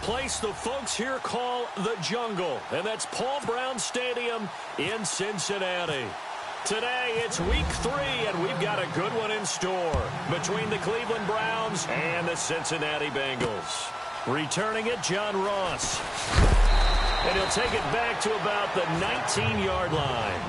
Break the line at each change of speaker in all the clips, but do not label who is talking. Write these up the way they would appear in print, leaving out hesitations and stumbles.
place the folks here call the Jungle, and that's Paul Brown Stadium in Cincinnati. Today, it's week 3, and we've got a good one in store between the Cleveland Browns and the Cincinnati Bengals. Returning it, John Ross. And he'll take it back to about the 19-yard line.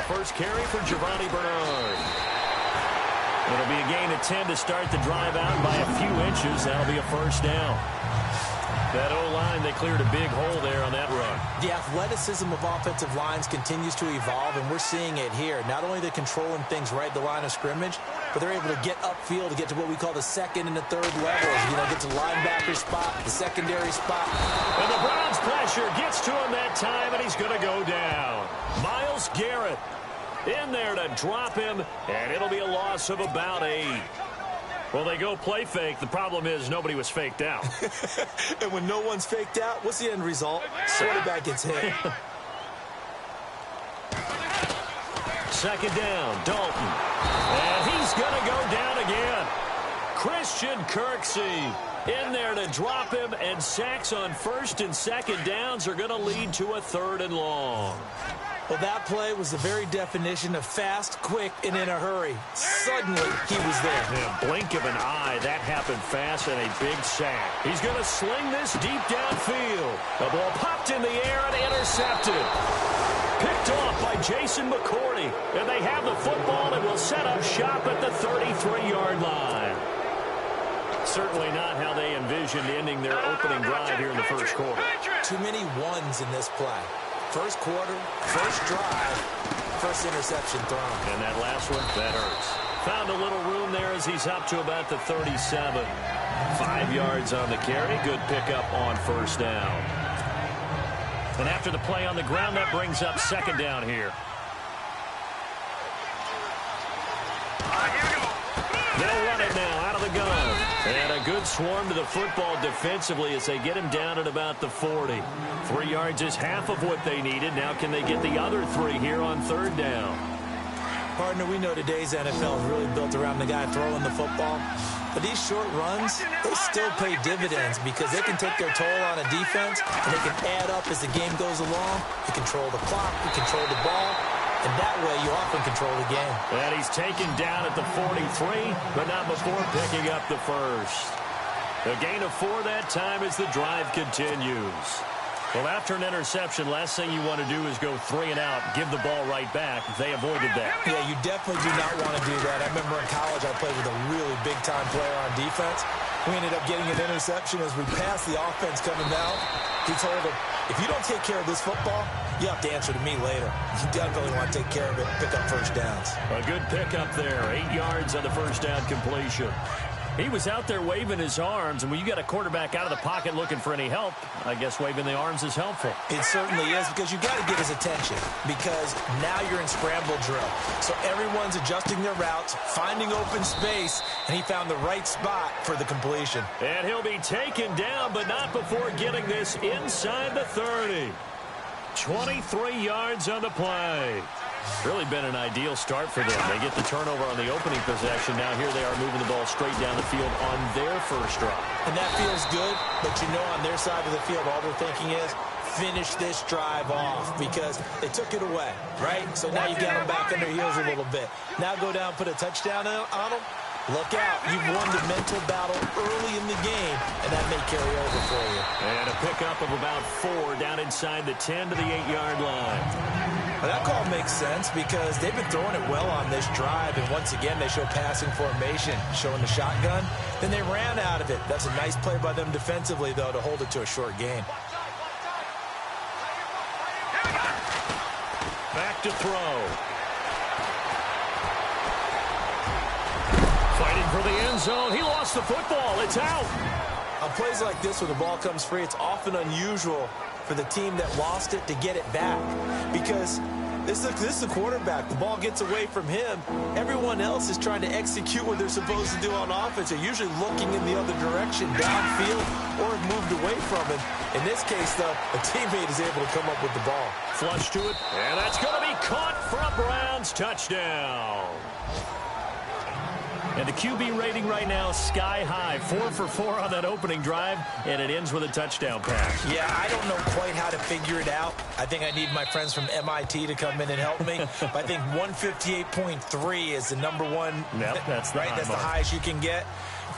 First carry for Giovanni Bernard. It'll be a gain of 10 to start the drive out by a few inches. That'll be a first down. That O-line, they cleared a big hole there on that run.
The athleticism of offensive lines continues to evolve, and we're seeing it here. Not only they're controlling things right at the line of scrimmage, but they're able to get upfield to get to what we call the second and the third levels. You know, get to the linebacker spot, the secondary spot.
And the Browns pressure gets to him that time, and he's going to go down. Myles Garrett in there to drop him, and it'll be a loss of about 8. Well, they go play fake. The problem is nobody was faked out.
And when no one's faked out, what's the end result? Quarterback gets hit.
Second down, Dalton. And he's going to go down again. Christian Kirksey in there to drop him, and sacks on first and second downs are going to lead to a 3rd and long.
Well, that play was the very definition of fast, quick, and in a hurry. Suddenly, he was there.
In a blink of an eye, that happened fast, and a big sack. He's going to sling this deep downfield. The ball popped in the air and intercepted. Picked off by Jason McCourty. And they have the football and will set up shop at the 33-yard line. Certainly not how they envisioned ending their opening drive here in the first quarter.
Too many ones in this play. First quarter, first drive, first interception thrown.
And that last one, that hurts. Found a little room there as he's up to about the 37. 5 yards on the carry. Good pickup on first down. And after the play on the ground, that brings up second down here. They'll run it now out of the gun. And a good swarm to the football defensively as they get him down at about the 40. 3 yards is half of what they needed. Now can they get the other 3 here on third down?
Partner, we know today's NFL is really built around the guy throwing the football. But these short runs, they still pay dividends because they can take their toll on a defense, and they can add up as the game goes along. You control the clock, you control the ball, and that way you often control the game.
And he's taken down at the 43, but not before picking up the first. A gain of 4 that time as the drive continues. Well, after an interception, last thing you want to do is go 3 and out, give the ball right back. They avoided that.
Yeah, you definitely do not want to do that. I remember in college I played with a really big-time player on defense. We ended up getting an interception as we passed the offense coming down. He told him, if you don't take care of this football, you have to answer to me later. You definitely want to take care of it, pick up first downs.
A good pickup there, 8 yards on the first down completion. He was out there waving his arms, and when you got a quarterback out of the pocket looking for any help, I guess waving the arms is helpful.
It certainly is, because you got to get his attention, because now you're in scramble drill. So everyone's adjusting their routes, finding open space, and he found the right spot for the completion.
And he'll be taken down, but not before getting this inside the 30. 23 yards on the play. Really been an ideal start for them. They get the turnover on the opening possession. Now here they are moving the ball straight down the field on their first drive.
And that feels good, but you know on their side of the field all they're thinking is finish this drive off because they took it away, right? So now you got them back on their heels a little bit. Now go down, put a touchdown on them. Look out. You've won the mental battle early in the game, and that may carry over for you.
And a pickup of about 4 down inside the 10 to the 8-yard line.
Well, that call makes sense because they've been throwing it well on this drive, and once again they show passing formation, showing the shotgun. Then they ran out of it. That's a nice play by them defensively, though, to hold it to a short gain.
Back to throw. Fighting for the end zone. He lost the football. It's out.
On plays like this where the ball comes free, it's often unusual for the team that lost it to get it back because This is a quarterback. The ball gets away from him. Everyone else is trying to execute what they're supposed to do on offense. They're usually looking in the other direction, downfield, or moved away from him. In this case, though, a teammate is able to come up with the ball.
Flush to it, and that's going to be caught for a Browns touchdown. And the QB rating right now, sky high. 4 for 4 on that opening drive, and it ends with a touchdown pass.
Yeah, I don't know quite how to figure it out. I think I need my friends from MIT to come in and help me. But I think 158.3 is the number one.
Yep, that's the
right. That's the highest you can get.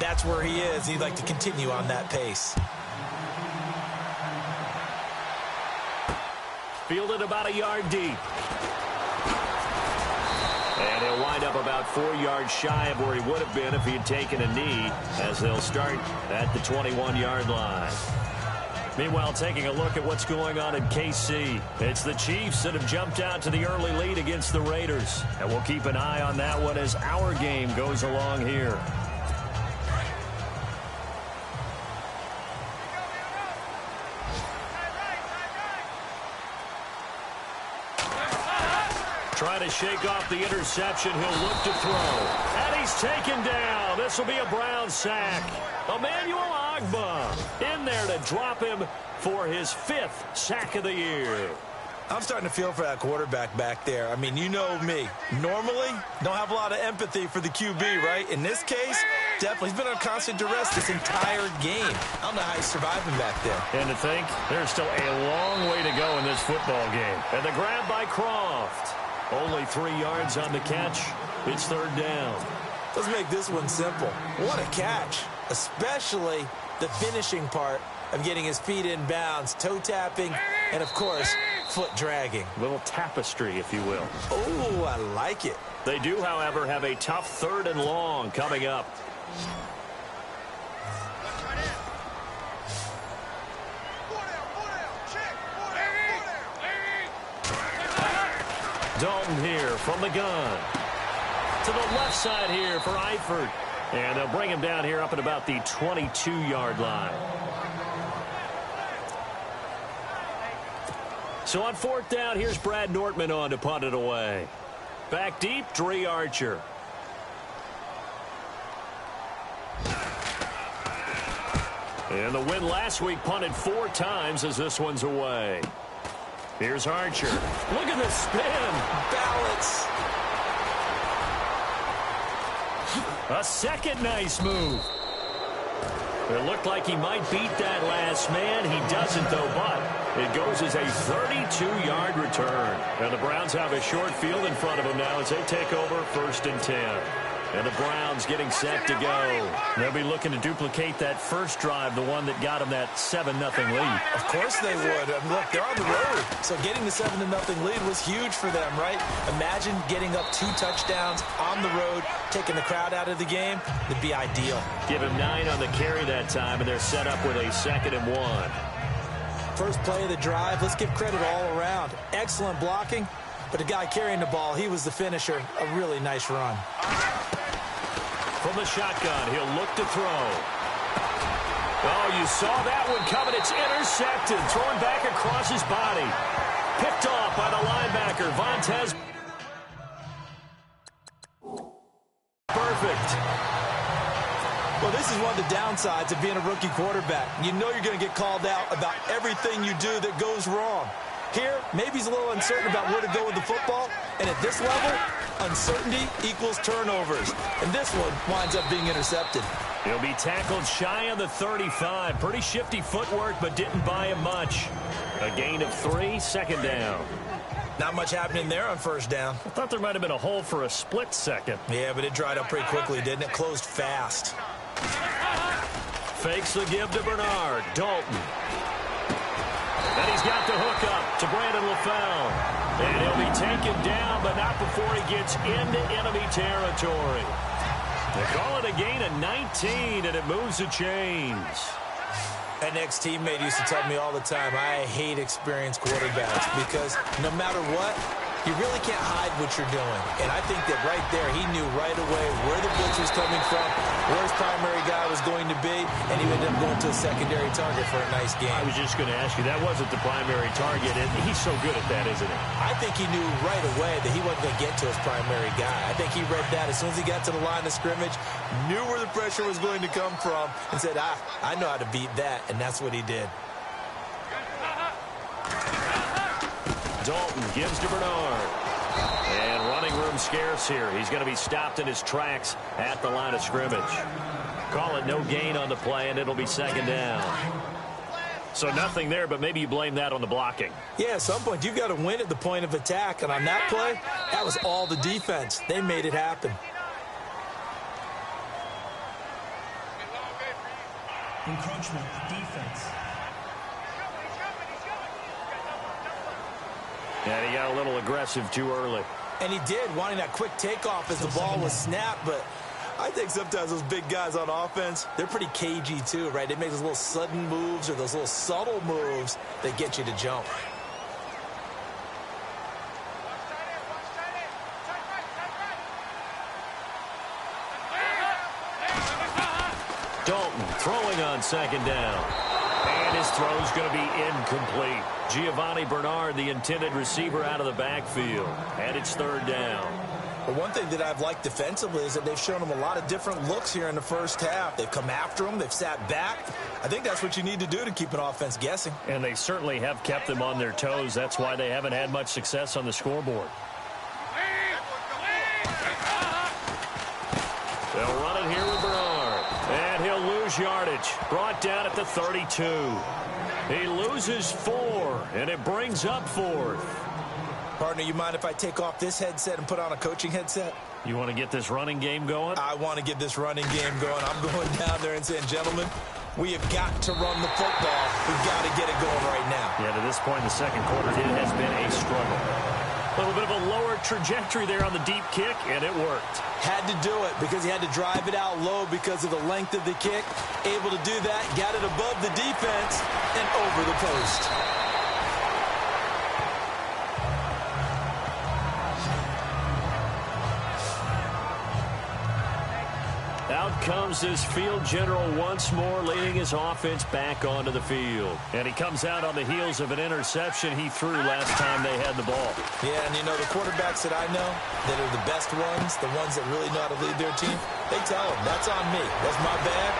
That's where he is. He'd like to continue on that pace.
Fielded about a yard deep. And he'll wind up about 4 yards shy of where he would have been if he had taken a knee, as they'll start at the 21-yard line. Meanwhile, taking a look at what's going on in KC. It's the Chiefs that have jumped out to the early lead against the Raiders. And we'll keep an eye on that one as our game goes along here. Trying to shake off the interception. He'll look to throw. And he's taken down. This will be a Brown sack. Emmanuel Ogbah in there to drop him for his 5th sack of the year.
I'm starting to feel for that quarterback back there. I mean, you know me. Normally, don't have a lot of empathy for the QB, right? In this case, definitely. He's been on constant duress this entire game. I don't know how he's surviving back there.
And to think, there's still a long way to go in this football game. And the grab by Croft. Only 3 yards on the catch. It's 3rd down.
Let's make this one simple. What a catch, especially the finishing part of getting his feet in bounds, toe tapping, and, of course, foot dragging.
A little tapestry, if you will.
Oh, I like it.
They do, however, have a tough 3rd and long coming up. Dalton here from the gun. To the left side here for Eifert. And they'll bring him down here up at about the 22-yard line. So on 4th down, here's Brad Nortman on to punt it away. Back deep, Dre Archer. And the win last week punted 4 times as this one's away. Here's Archer. Look at the spin.
Balance.
A second nice move. It looked like he might beat that last man. He doesn't, though, but it goes as a 32-yard return. And the Browns have a short field in front of them now as they take over 1st and 10. And the Browns getting set to go. They'll be looking to duplicate that first drive, the one that got them that 7-0 lead.
Of course they would. I mean, look, they're on the road. So getting the 7-0 lead was huge for them, right? Imagine getting up 2 touchdowns on the road, taking the crowd out of the game. It'd be ideal.
Give him 9 on the carry that time, and they're set up with a 2nd and 1.
First play of the drive. Let's give credit all around. Excellent blocking. But the guy carrying the ball, he was the finisher. A really nice run.
From the shotgun, he'll look to throw. Oh, you saw that one coming. It's intercepted. Thrown back across his body. Picked off by the linebacker, Vontaze. Perfect.
Well, this is one of the downsides of being a rookie quarterback. You know you're going to get called out about everything you do that goes wrong. Here, maybe he's a little uncertain about where to go with the football. And at this level, uncertainty equals turnovers. And this one winds up being intercepted.
He'll be tackled shy on the 35. Pretty shifty footwork, but didn't buy him much. A gain of 3, 2nd down.
Not much happening there on 1st down.
I thought there might have been a hole for a split second.
Yeah, but it dried up pretty quickly, didn't it? Closed fast.
Fakes the give to Bernard. Dalton. And he's got the hook up to Brandon LaFell. And he'll be taken down, but not before he gets into enemy territory. They call it a gain of 19, and it moves the chains.
An ex-teammate used to tell me all the time, I hate experienced quarterbacks because no matter what, you really can't hide what you're doing. And I think that right there, he knew right away where the blitz defense was coming from, where his primary guy was going to be, and he ended up going to a secondary target for a nice game.
I was just going to ask you, that wasn't the primary target, and he's so good at that, isn't he?
I think he knew right away that he wasn't going to get to his primary guy. I think he read that as soon as he got to the line of scrimmage, knew where the pressure was going to come from, and said, I know how to beat that, and that's what he did.
Dalton gives to Bernard. And running room scarce here. He's going to be stopped in his tracks at the line of scrimmage. Call it no gain on the play, and it'll be second down. So nothing there, but maybe you blame that on the blocking.
Yeah, at some point, you've got to win at the point of attack. And on that play, that was all the defense. They made it happen.
Encroachment, defense.
And he got a little aggressive too early.
And he did, wanting that quick takeoff as the ball was snapped. But I think sometimes those big guys on offense, they're pretty cagey too, right? They make those little sudden moves or those little subtle moves that get you to jump.
Dalton throwing on second down. And his throw's going to be incomplete. Giovanni Bernard, the intended receiver, out of the backfield. And it's third down.
But one thing that I've liked defensively is that they've shown him a lot of different looks here in the first half. They've come after him. They've sat back. I think that's what you need to do to keep an offense guessing.
And they certainly have kept them on their toes. That's why they haven't had much success on the scoreboard. They'll run it here with Bernard. And he'll lose yardage. Brought down at the 32. He loses 4, and it brings up 4th.
Partner, you mind if I take off this headset and put on a coaching headset?
You want to get this running game going?
I want to get this running game going. I'm going down there and saying, gentlemen, we have got to run the football. We've got to get it going right now.
Yeah, to this point in the second quarter, it has been a struggle. A little bit of a lower trajectory there on the deep kick, and it worked.
Had to do it because he had to drive it out low because of the length of the kick. Able to do that, got it above the defense and over the post.
Out comes this field general once more, leading his offense back onto the field. And he comes out on the heels of an interception he threw last time they had the ball.
Yeah, and you know, the quarterbacks that I know that are the best ones, the ones that really know how to lead their team, they tell them, that's on me. That's my bad.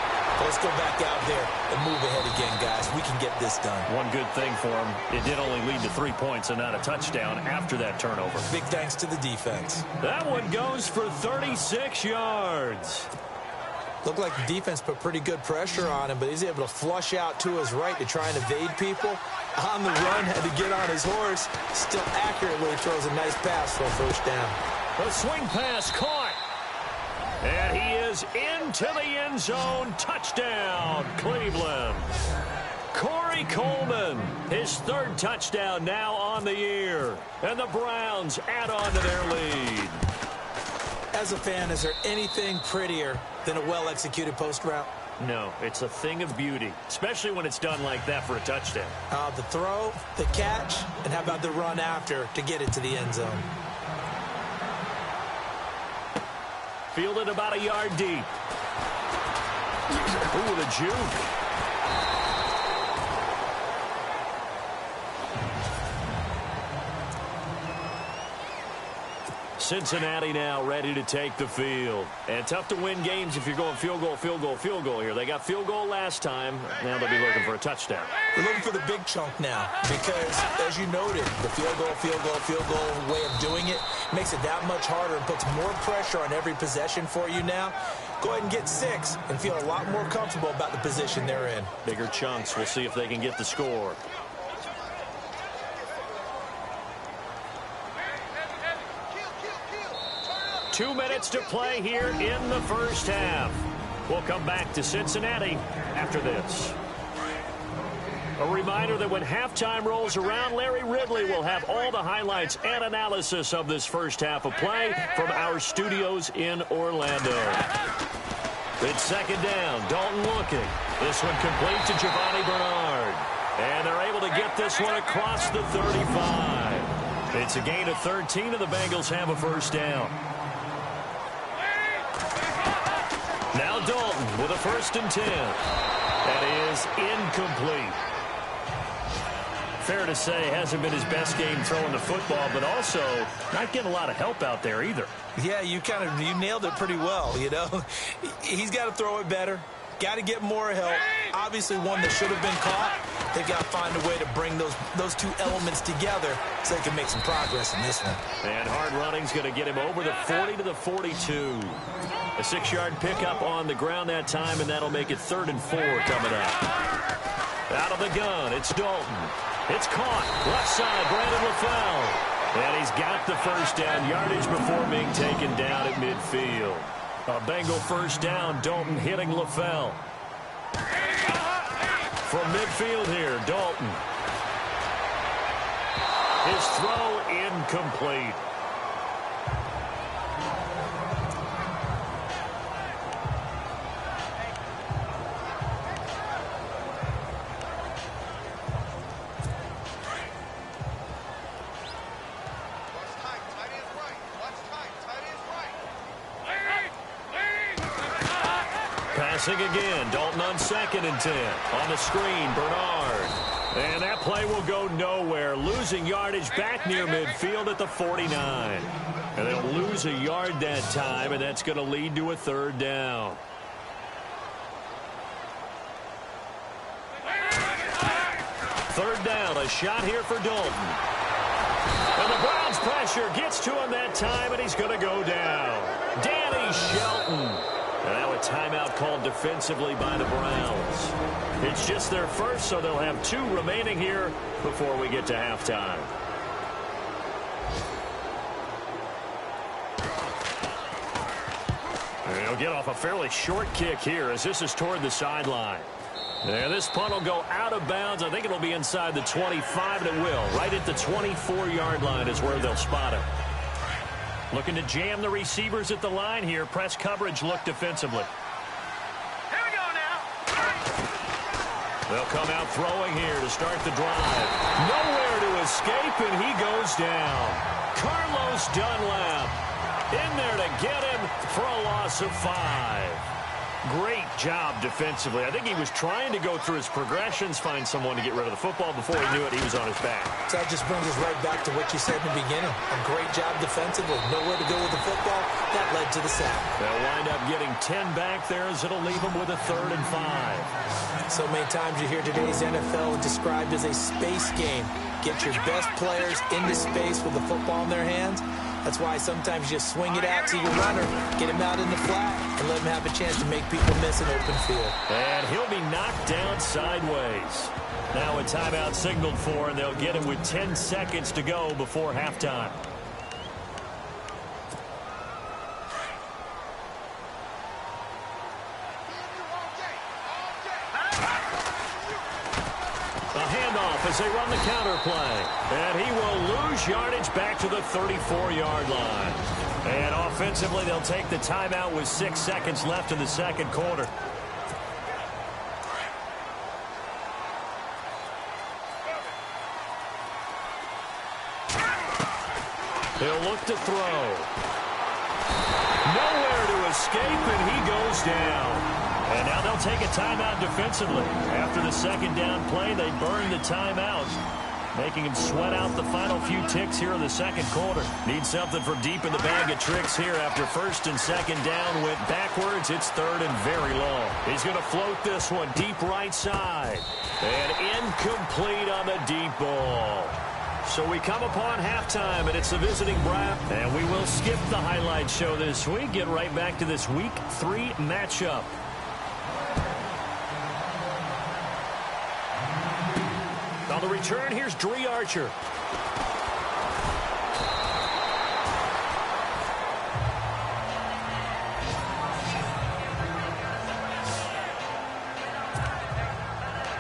Let's go back out there and move ahead again, guys. We can get this done.
One good thing for him, it did only lead to 3 points and not a touchdown after that turnover.
Big thanks to the defense.
That one goes for 36 yards.
Looked like the defense put pretty good pressure on him, but he's able to flush out to his right to try and evade people. On the run, had to get on his horse. Still accurately throws a nice pass for a first down.
The swing pass caught. And he is into the end zone. Touchdown, Cleveland. Corey Coleman, his 3rd touchdown now on the year. And the Browns add on to their lead.
As a fan, is there anything prettier than a well-executed post route?
No, it's a thing of beauty, especially when it's done like that for a touchdown.
The throw, the catch, and how about the run after to get it to the end zone?
Fielded about a yard deep. Ooh, the juke. Cincinnati now ready to take the field. And tough to win games if you're going field goal, field goal, field goal here. They got field goal last time. Now they'll be looking for a touchdown.
They're looking for the big chunk now because, as you noted, the field goal way of doing it makes it that much harder and puts more pressure on every possession for you now. Go ahead and get 6 and feel a lot more comfortable about the position they're in.
Bigger chunks. We'll see if they can get the score. Two minutes to play here in the first half. We'll come back to Cincinnati after this. A reminder that when halftime rolls around, Larry Ridley will have all the highlights and analysis of this first half of play from our studios in Orlando. It's second down. Dalton looking. This one complete to Giovanni Bernard. And they're able to get this one across the 35. It's a gain of 13, and the Bengals have a first down. Now Dalton with a 1st and 10. That is incomplete. Fair to say, hasn't been his best game throwing the football, but also not getting a lot of help out there either.
Yeah, you nailed it pretty well, you know. He's got to throw it better. Got to get more help. Obviously one that should have been caught. They've got to find a way to bring those two elements together so they can make some progress in this one.
And hard running's going to get him over the 40 to the 42. A 6-yard pickup on the ground that time, and that'll make it 3rd and 4 coming up. Out of the gun, it's Dalton. It's caught. Left side, Brandon LaFell. And he's got the 1st down yardage before being taken down at midfield. A Bengal 1st down, Dalton hitting LaFell. From midfield here, Dalton. His throw incomplete. Passing again, Dalton on 2nd and 10. On the screen, Bernard. And that play will go nowhere. Losing yardage back near midfield at the 49. And they'll lose a yard that time, and that's going to lead to a 3rd down. Third down, a shot here for Dalton. And the Browns pressure gets to him that time, and he's going to go down. Danny Shelton. And now a timeout called defensively by the Browns. It's just their 1st, so they'll have 2 remaining here before we get to halftime. And he'll get off a fairly short kick here as this is toward the sideline. And this punt will go out of bounds. I think it'll be inside the 25, and it will. Right at the 24-yard line is where they'll spot it. Looking to jam the receivers at the line here. Press coverage look defensively.
Here we go now.
They'll come out throwing here to start the drive. Nowhere to escape, and he goes down. Carlos Dunlap in there to get him for a loss of 5. Great job defensively. I think he was trying to go through his progressions, find someone to get rid of the football. Before he knew it, he was on his back.
So that just brings us right back to what you said in the beginning. A great job defensively. Nowhere to go with the football. That led to the sack.
They'll wind up getting 10 back there as it'll leave them with a 3rd and 5.
So many times you hear today's NFL described as a space game. Get your best players into space with the football in their hands. That's why sometimes you swing it out to your runner, get him out in the flat, and let him have a chance to make people miss an open field.
And he'll be knocked down sideways. Now a timeout signaled for, and they'll get him with 10 seconds to go before halftime. As they run the counter play. And he will lose yardage back to the 34-yard line. And offensively, they'll take the timeout with 6 seconds left in the 2nd quarter. He'll look to throw. Nowhere to escape, and he goes down. And now they'll take a timeout defensively. After the 2nd down play, they burn the timeout, making him sweat out the final few ticks here in the 2nd quarter. Need something from deep in the bag of tricks here. After 1st and 2nd down went backwards, it's 3rd and very long. He's going to float this one deep right side. And incomplete on the deep ball. So we come upon halftime, and it's the visiting Browns. And we will skip the highlight show this week. Get right back to this Week 3 matchup. On the return, here's Dree Archer.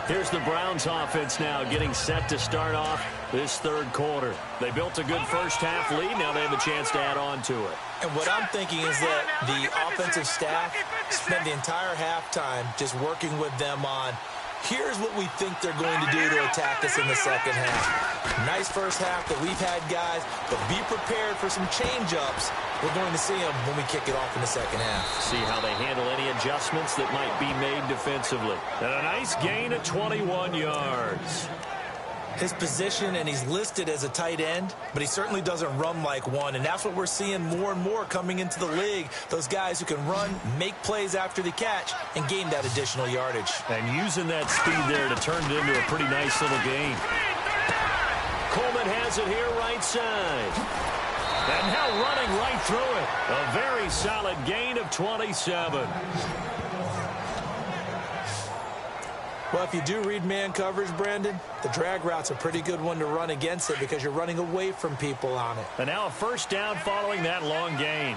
Here's the Browns offense now getting set to start off this 3rd quarter. They built a good first half lead. Now they have a chance to add on to it.
And what I'm thinking is that the offensive staff spent the entire halftime just working with them on Here's what we think they're going to do to attack us in the second half. Nice first half that we've had, guys, but be prepared for some change-ups. We're going to see them when we kick it off in the second half.
See how they handle any adjustments that might be made defensively. And a nice gain of 21 yards.
His position, and he's listed as a tight end, but he certainly doesn't run like one, and that's what we're seeing more and more coming into the league. Those guys who can run, make plays after the catch, and gain that additional yardage.
And using that speed there to turn it into a pretty nice little gain. Coleman has it here right side. And now running right through it. A very solid gain of 27.
Well, if you do read man coverage, Brandon, the drag route's a pretty good one to run against it because you're running away from people on it.
And now a first down following that long gain.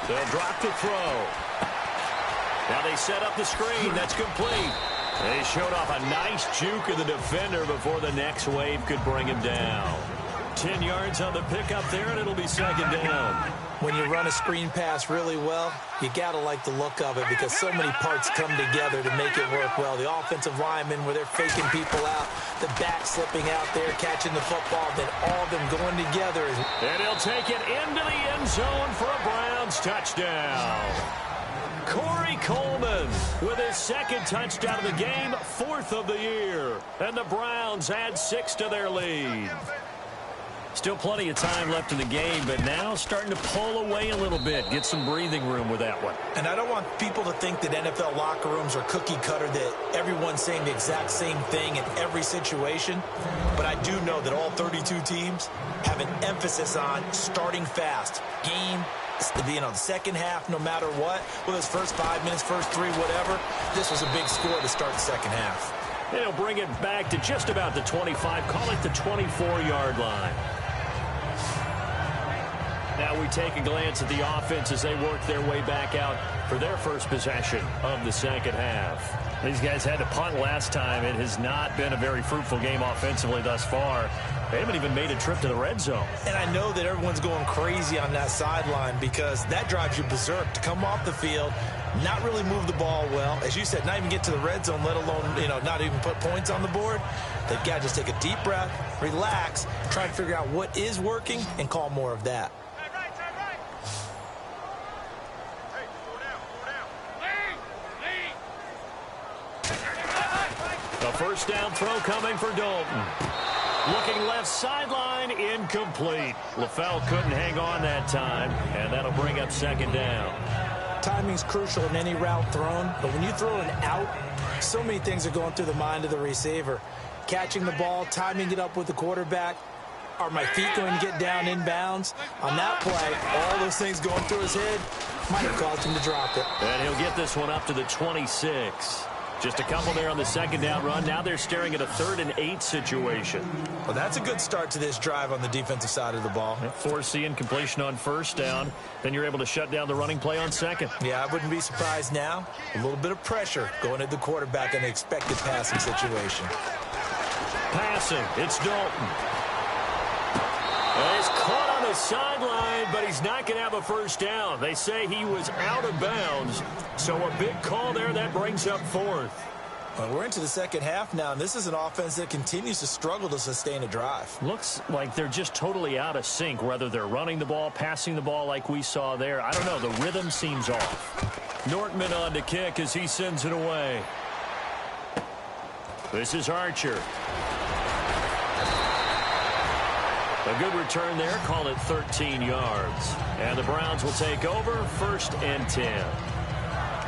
They'll drop the throw. Now they set up the screen. That's complete. They showed off a nice juke of the defender before the next wave could bring him down. 10 yards on the pickup there, and it'll be second down.
When you run a screen pass really well, you got to like the look of it because so many parts come together to make it work well. The offensive linemen, where they're faking people out, the back slipping out there, catching the football, then all of them going together.
And he'll take it into the end zone for a Browns touchdown. Corey Coleman with his second touchdown of the game, 4th of the year. And the Browns add 6 to their lead. Still plenty of time left in the game, but now starting to pull away a little bit. Get some breathing room with that one.
And I don't want people to think that NFL locker rooms are cookie cutter, that everyone's saying the exact same thing in every situation. But I do know that all 32 teams have an emphasis on starting fast. Game, the second half, no matter what. Well, those first 5 minutes, first 3, whatever. This was a big score to start the second half.
They'll bring it back to just about the 25. Call it the 24-yard line. Now we take a glance at the offense as they work their way back out for their first possession of the second half. These guys had to punt last time. It has not been a very fruitful game offensively thus far. They haven't even made a trip to the red zone. And I know that everyone's going crazy on that sideline because that drives you berserk to come off the field, not really move the ball well. As you said, not even get to the red zone, let alone, not even put points on the board. They've got to just take a deep breath, relax, try to figure out what is working, and call more of that. The first down throw coming for Dalton. Looking left sideline, incomplete. LaFell couldn't hang on that time, and that'll bring up second down.
Timing's crucial in any route thrown, but when you throw an out, so many things are going through the mind of the receiver. Catching the ball, timing it up with the quarterback. Are my feet going to get down inbounds? On that play, all those things going through his head might have caused him to drop it.
And he'll get this one up to the 26. Just a couple there on the second down run. Now they're staring at a 3rd and 8 situation.
Well, that's a good start to this drive on the defensive side of the ball.
Force the incompletion on first down. Then you're able to shut down the running play on second.
Yeah, I wouldn't be surprised now. A little bit of pressure going at the quarterback in the expected passing situation.
Passing. It's Dalton. And he's caught on the sideline, but he's not going to have a first down. They say he was out of bounds. So a big call there that brings up 4th.
Well, we're into the second half now, and this is an offense that continues to struggle to sustain a drive.
Looks like they're just totally out of sync, whether they're running the ball, passing the ball like we saw there. I don't know. The rhythm seems off. Nortman on to kick as he sends it away. This is Archer. A good return there. Call it 13 yards. And the Browns will take over 1st and 10.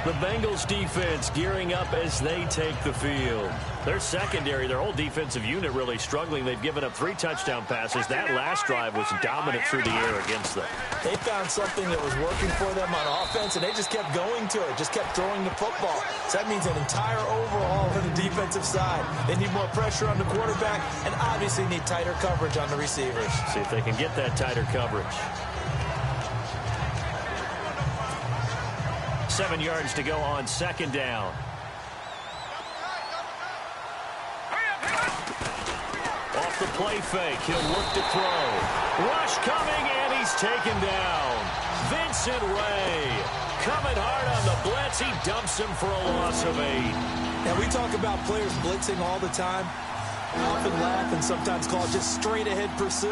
The Bengals defense gearing up as they take the field. Their secondary, their whole defensive unit really struggling. They've given up 3 touchdown passes. That last drive was dominant through the air against them.
They found something that was working for them on offense, and they just kept going to it, just kept throwing the football. So that means an entire overhaul on the defensive side. They need more pressure on the quarterback and obviously need tighter coverage on the receivers.
See if they can get that tighter coverage. 7 yards to go on second down. Off the play fake, he'll look to throw. Rush coming, and he's taken down. Vincent Ray coming hard on the blitz. He dumps him for a loss of 8.
And we talk about players blitzing all the time. I often laugh and sometimes call it just straight-ahead pursuit.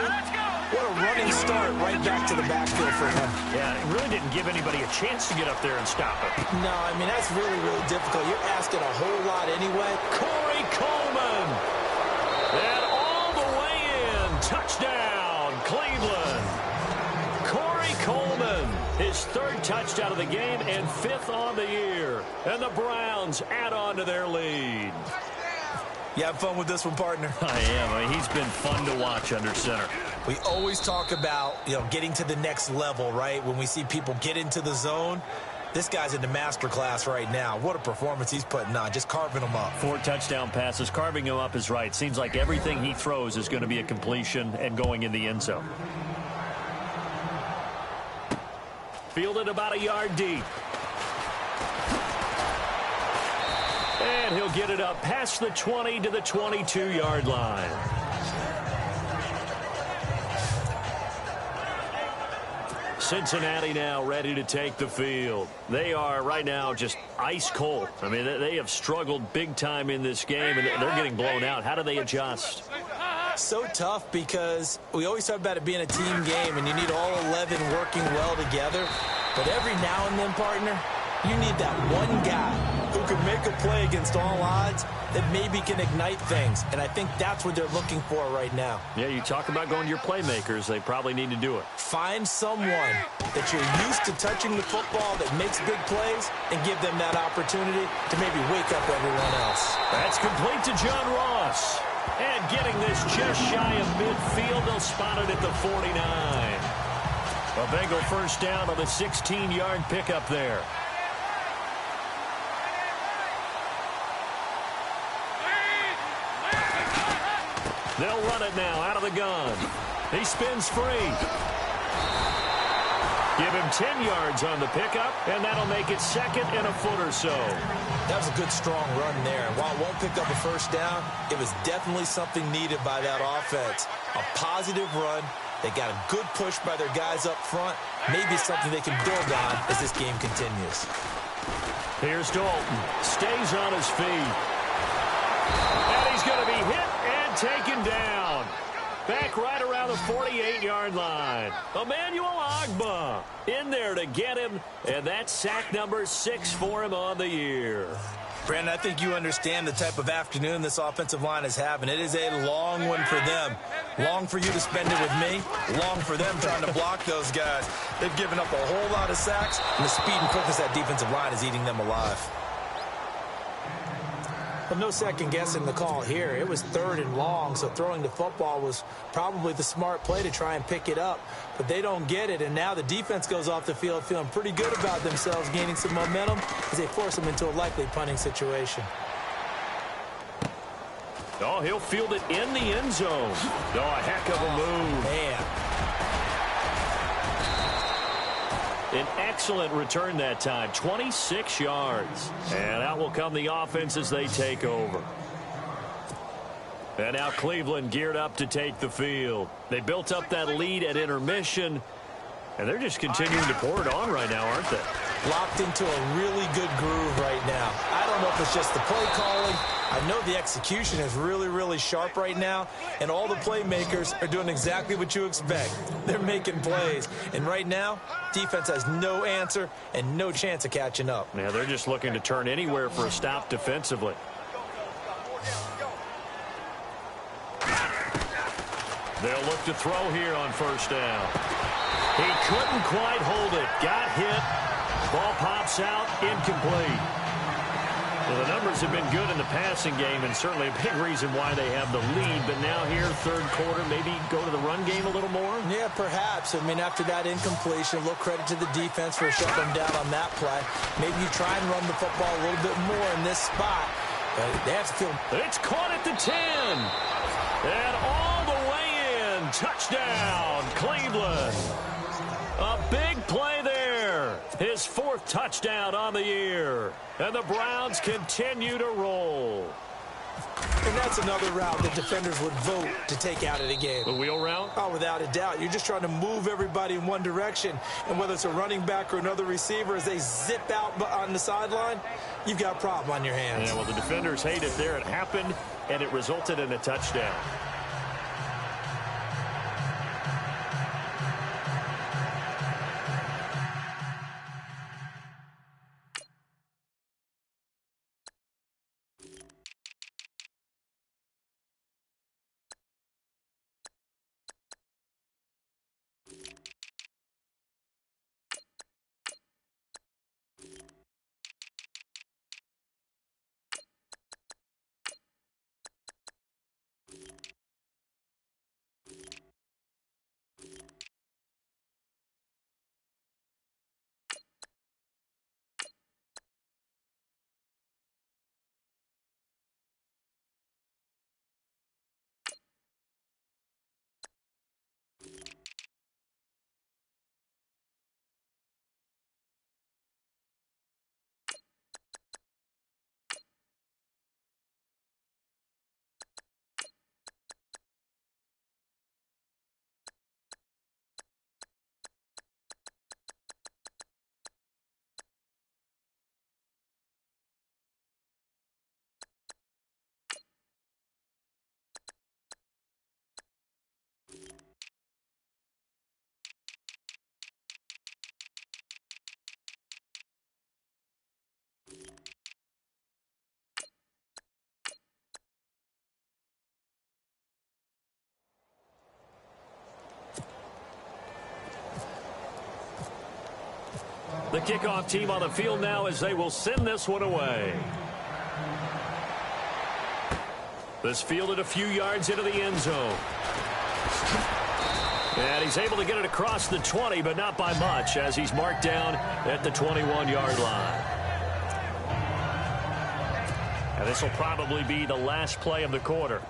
What a running start right back to the backfield for him.
Yeah, it really didn't give anybody a chance to get up there and stop it.
No, I mean, that's really, really difficult. You're asking a whole lot anyway.
Corey Coleman. And all the way in. Touchdown, Cleveland. Corey Coleman, his 3rd touchdown of the game and 5th on the year. And the Browns add on to their lead.
You have fun with this one, partner?
I am. I mean, he's been fun to watch under center.
We always talk about, getting to the next level, right? When we see people get into the zone, this guy's in the master class right now. What a performance he's putting on, just carving them up.
4 touchdown passes. Carving him up is right. Seems like everything he throws is going to be a completion and going in the end zone. Fielded about a yard deep. And he'll get it up past the 20 to the 22-yard line. Cincinnati now ready to take the field. They are right now just ice cold. I mean, they have struggled big time in this game, and they're getting blown out. How do they adjust?
So tough because we always talk about it being a team game, and you need all 11 working well together. But every now and then, partner, you need that one guy who can make a play against all odds that maybe can ignite things. And I think that's what they're looking for right now.
Yeah, you talk about going to your playmakers. They probably need to do it.
Find someone that you're used to touching the football that makes big plays and give them that opportunity to maybe wake up everyone else.
That's complete to John Ross. And getting this just shy of midfield, they'll spot it at the 49. A Bengal first down on the 16-yard pickup there. They'll run it now out of the gun. He spins free. Give him 10 yards on the pickup, and that'll make it 2nd and a foot or so.
That was a good, strong run there. While it won't pick up a first down, it was definitely something needed by that offense. A positive run. They got a good push by their guys up front. Maybe something they can build on as this game continues.
Here's Dalton. Stays on his feet. And he's going to be hit and taken down. Back right around the 48-yard line. Emmanuel Ogbah in there to get him. And that's sack number 6 for him on the year.
Brandon, I think you understand the type of afternoon this offensive line is having. It is a long one for them. Long for you to spend it with me. Long for them trying to block those guys. They've given up a whole lot of sacks, and the speed and quickness of that defensive line is eating them alive. Well, no second guessing the call here. It was 3rd and long, so throwing the football was probably the smart play to try and pick it up. But they don't get it, and now the defense goes off the field feeling pretty good about themselves, gaining some momentum as they force them into a likely punting situation.
Oh, he'll field it in the end zone. Oh, a heck of a move.
Man.
An excellent return that time, 26 yards. And out will come the offense as they take over. And now Cleveland geared up to take the field. They built up that lead at intermission, and they're just continuing to pour it on right now, aren't they?
Locked into a really good groove right now. I don't know if it's just the play calling. I know the execution is really, really sharp right now, and all the playmakers are doing exactly what you expect. They're making plays, and right now, defense has no answer and no chance of catching up.
Yeah, they're just looking to turn anywhere for a stop defensively. They'll look to throw here on first down. He couldn't quite hold it. Got hit. Ball pops out. Incomplete. Well, the numbers have been good in the passing game, and certainly a big reason why they have the lead. But now here, 3rd quarter, maybe go to the run game a little more?
Yeah, perhaps. I mean, after that incompletion, a little credit to the defense for shutting them down on that play. Maybe you try and run the football a little bit more in this spot. But they have to feel...
It's caught at the 10. And all the way in. Touchdown, Cleveland. A big play there. His 4th touchdown on the year. And the Browns continue to roll.
And that's another route that defenders would vote to take out of the game.
The wheel route?
Oh, without a doubt. You're just trying to move everybody in one direction. And whether it's a running back or another receiver, as they zip out on the sideline, you've got a problem on your hands.
Yeah, well, the defenders hate it there. It happened, and it resulted in a touchdown. The kickoff team on the field now as they will send this one away. This fielded a few yards into the end zone. And he's able to get it across the 20, but not by much, as he's marked down at the 21-yard line. And this will probably be the last play of the quarter.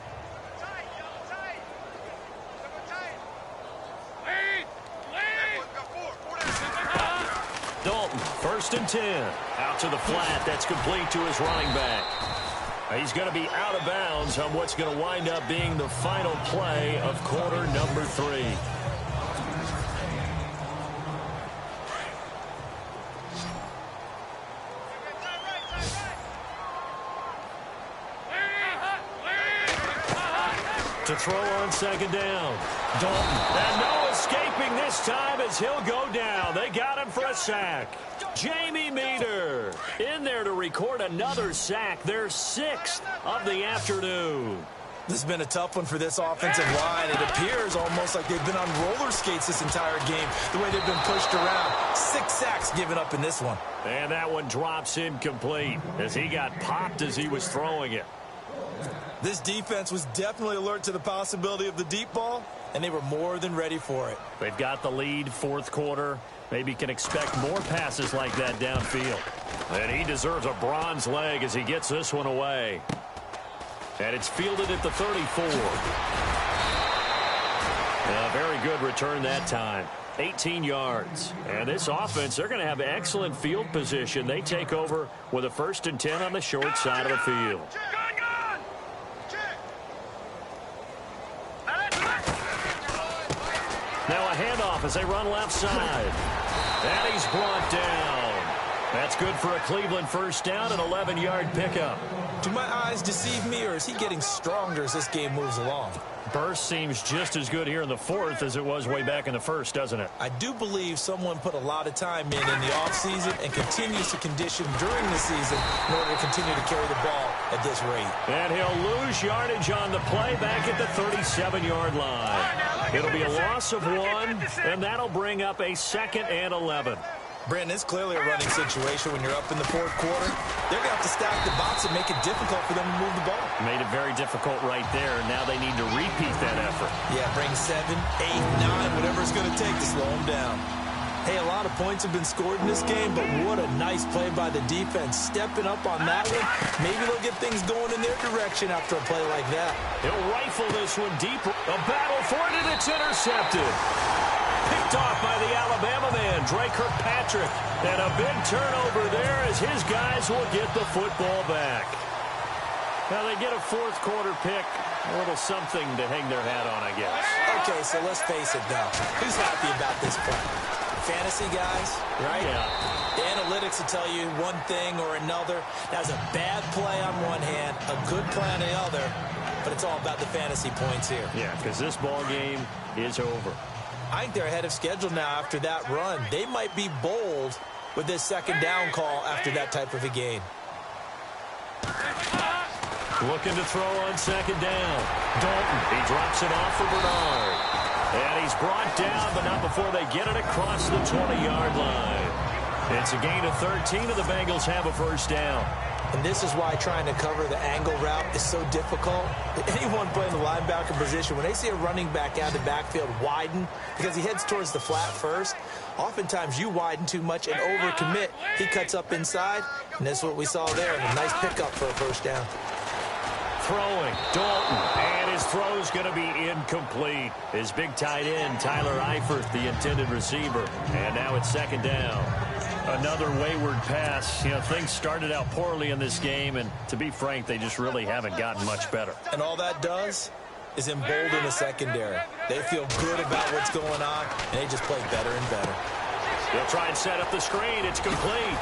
Dalton, 1st and 10. Out to the flat. That's complete to his running back. He's going to be out of bounds on what's going to wind up being the final play of quarter number 3. To throw on 2nd down. Dalton. And no escaping this time as he'll go down. They got him for a sack. Jamie Meter in there to record another sack. Their 6th of the afternoon.
This has been a tough one for this offensive line. It appears almost like they've been on roller skates this entire game, the way they've been pushed around. 6 sacks given up in this one.
And that one drops incomplete as he got popped as he was throwing it.
This defense was definitely alert to the possibility of the deep ball, and they were more than ready for it.
They've got the lead, 4th quarter. Maybe can expect more passes like that downfield. And he deserves a bronze leg as he gets this one away. And it's fielded at the 34. A very good return that time. 18 yards. And this offense, they're going to have excellent field position. They take over with a 1st and 10 on the short side of the field. Now a handoff as they run left side. And he's brought down. That's good for a Cleveland 1st down, an 11-yard pickup.
Do my eyes deceive me, or is he getting stronger as this game moves along?
Burst seems just as good here in the 4th as it was way back in the 1st, doesn't it?
I do believe someone put a lot of time in the offseason and continues to condition during the season in order to continue to carry the ball at this rate.
And he'll lose yardage on the play back at the 37-yard line. It'll be a loss of 1, and that'll bring up a 2nd and 11.
Brandon, it's clearly a running situation when you're up in the 4th quarter. They're going to have to stack the box and make it difficult for them to move the ball.
Made it very difficult right there. Now they need to repeat that effort.
Yeah, bring 7, 8, 9, whatever it's going to take to slow them down. Hey, a lot of points have been scored in this game, but what a nice play by the defense. Stepping up on that one. Maybe they'll get things going in their direction after a play like that.
He'll rifle this one deep. A battle for it, and it's intercepted. Picked off by the Alabama man, Dre Kirkpatrick. And a big turnover there as his guys will get the football back. Well, they get a fourth quarter pick. A little something to hang their hat on, I guess.
Okay, so let's face it, though. Who's happy about this play? Fantasy guys, right?
Yeah.
The analytics will tell you one thing or another. That was a bad play on one hand, a good play on the other, but it's all about the fantasy points here.
Yeah, because this ball game is over.
I think they're ahead of schedule now after that run. They might be bold with this second down call after that type of a game.
Looking to throw on second down. Dalton, he drops it off for Bernard. And he's brought down, but not before they get it across the 20-yard line. It's a gain of 13, and the Bengals have a first down.
And this is why trying to cover the angle route is so difficult. Anyone playing the linebacker position, when they see a running back out of the backfield widen, because he heads towards the flat first, oftentimes you widen too much and overcommit. He cuts up inside, and that's what we saw there. A nice pickup for a first down.
Throwing, Dalton, and his throw's going to be incomplete. His big tight end, Tyler Eifert, the intended receiver. And now it's second down. Another wayward pass. You know, things started out poorly in this game, and to be frank, they just really haven't gotten much better.
And all that does is embolden the secondary. They feel good about what's going on, and they just play better and better.
He'll try and set up the screen. It's complete.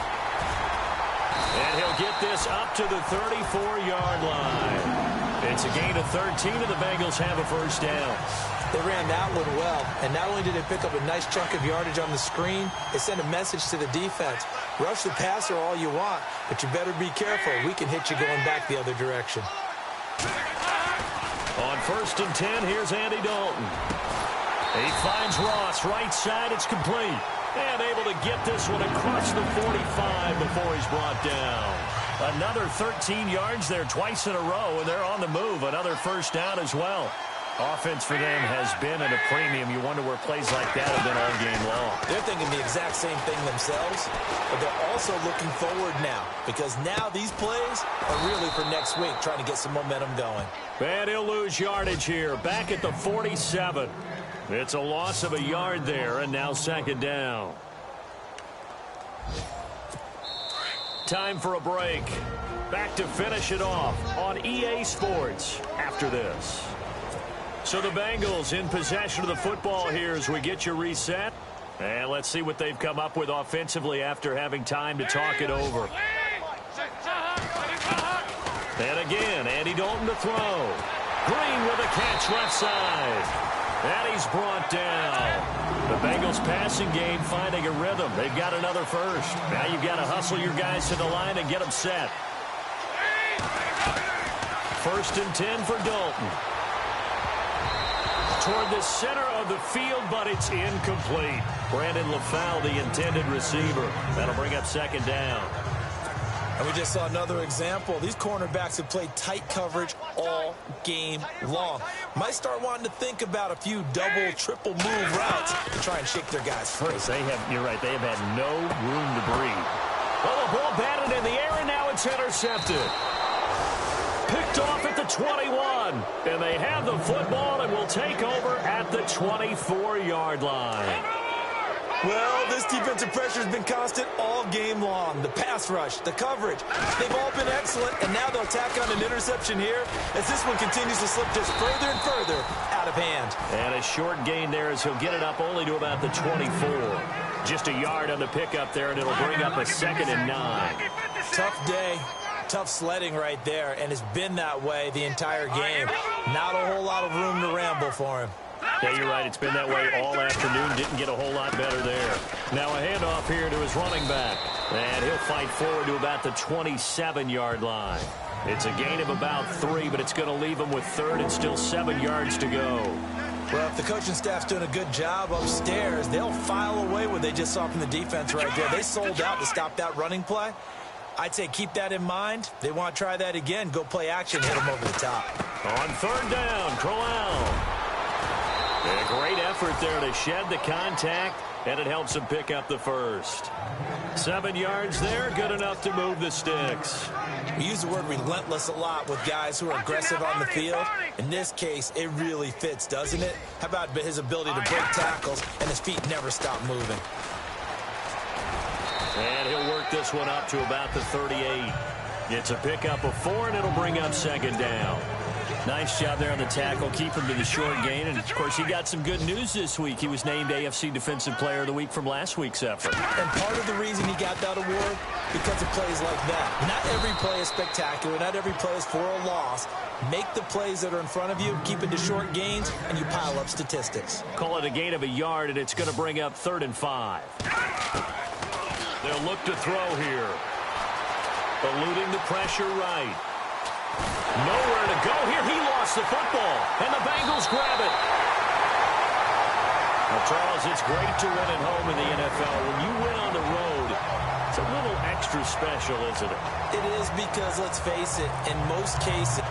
And he'll get this up to the 34-yard line. It's a gain of 13, and the Bengals have a first down.
They ran that one well, and not only did they pick up a nice chunk of yardage on the screen, they sent a message to the defense. Rush the passer all you want, but you better be careful. We can hit you going back the other direction.
On 1st and 10, here's Andy Dalton. He finds Ross, right side, it's complete. And able to get this one across the 45 before he's brought down. Another 13 yards there twice in a row, and they're on the move. Another first down as well. Offense for them has been at a premium. You wonder where plays like that have been all game long.
They're thinking the exact same thing themselves, but they're also looking forward now, because now these plays are really for next week, trying to get some momentum going.
And he'll lose yardage here, back at the 47. It's a loss of a yard there, and now second down. Time for a break. Back to finish it off on EA Sports after this. So the Bengals in possession of the football here as we get you reset. And let's see what they've come up with offensively after having time to talk it over. And again, Andy Dalton to throw. Green with a catch left side. And he's brought down. The Bengals passing game finding a rhythm. They've got another first. Now you've got to hustle your guys to the line and get them set. 1st and 10 for Dalton. Toward the center of the field, but it's incomplete. Brandon LaFowl, the intended receiver. That'll bring up second down.
And we just saw another example. These cornerbacks have played tight coverage all game long. Might start wanting to think about a few double, triple move routes to try and shake their guys free.
You're right, they have had no room to breathe. Well, the ball batted in the air, and now it's intercepted. Picked off at the 21. And they have the football and will take over at the 24-yard line.
Well, this defensive pressure has been constant all game long. The pass rush, the coverage, they've all been excellent, and now they'll tack on an interception here as this one continues to slip just further and further out of hand.
And a short gain there as he'll get it up only to about the 24. Just a yard on the pickup there, and it'll bring up a 2nd and 9.
Tough day. Tough sledding right there, and it's been that way the entire game. Not a whole lot of room to ramble for him.
Yeah, you're right. It's been that way all afternoon. Didn't get a whole lot better there. Now a handoff here to his running back. And he'll fight forward to about the 27-yard line. It's a gain of about 3, but it's going to leave him with 3rd and still 7 yards to go.
Well, if the coaching staff's doing a good job upstairs, they'll file away what they just saw from the defense right there. They sold out to stop that running play. I'd say keep that in mind. They want to try that again. Go play action, hit them over the top.
On 3rd down, Crowell. A great effort there to shed the contact, and it helps him pick up the first. 7 yards there, good enough to move the sticks.
We use the word relentless a lot with guys who are aggressive on the field. In this case, it really fits, doesn't it? How about his ability to break tackles, and his feet never stop moving.
And he'll work this one up to about the 38. It's a pickup of 4, and it'll bring up second down. Nice job there on the tackle, keep him to the short gain. And, of course, he got some good news this week. He was named AFC Defensive Player of the Week from last week's effort.
And part of the reason he got that award, because of plays like that. Not every play is spectacular. Not every play is for a loss. Make the plays that are in front of you, keep it to short gains, and you pile up statistics.
Call it a gain of a yard, and it's going to bring up 3rd and 5. They'll look to throw here. Eluding the pressure right. Nowhere to go here. He lost the football, and the Bengals grab it. Well, Charles, it's great to win at home in the NFL. When you win on the road, it's a little extra special, isn't it?
It is because, let's face it, in most cases,